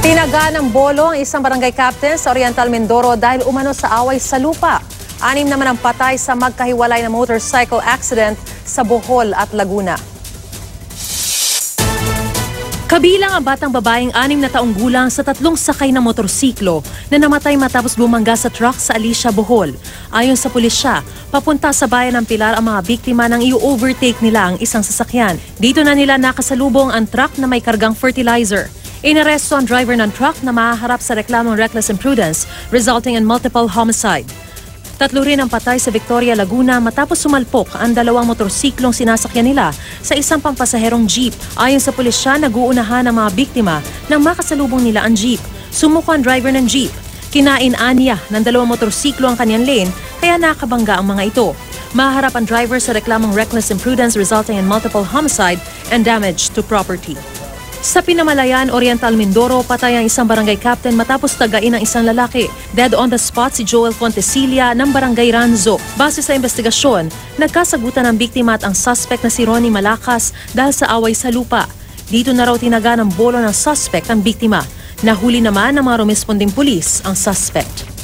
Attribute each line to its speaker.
Speaker 1: Tinaga ng bolo ang isang barangay captain sa Oriental Mindoro dahil umano sa away sa lupa. 6 naman ang patay sa magkahiwalay na motorcycle accident sa Bohol at Laguna. Kabilang ang batang babaeng 6 na taong gulang sa 3 sakay ng motorsiklo na namatay matapos bumangga sa truck sa Alicia, Bohol. Ayon sa pulisya, papunta sa bayan ng Pilar ang mga biktima nang i-overtake nila ang isang sasakyan. Dito na nila nakasalubong ang truck na may kargang fertilizer. Inaresto ang driver ng truck na mahaharap sa reklamong reckless imprudence resulting in multiple homicide. 3 rin ang patay sa Victoria, Laguna matapos sumalpok ang 2 motorsiklong sinasakyan nila sa isang pampasaherong jeep. Ayon sa pulisya, nag-uunahan ang mga biktima nang makasalubong nila ang jeep. Sumuko ang driver ng jeep. Kinain-anya ng 2 motorsiklo ang kanyang lane kaya nakabangga ang mga ito. Maharap ang driver sa reklamong reckless imprudence resulting in multiple homicide and damage to property. Sa Pinamalayan, Oriental Mindoro, patay ang isang barangay captain matapos tagain ng isang lalaki. Dead on the spot si Joel Fontesilia ng Barangay Ranzo. Base sa investigasyon, nagkasagutan ng biktima at ang suspect na si Ronnie Malakas dahil sa away sa lupa. Dito na raw tinaga ng bolo ng suspect ang biktima. Nahuli naman ng mga rumesponding pulis ang suspect.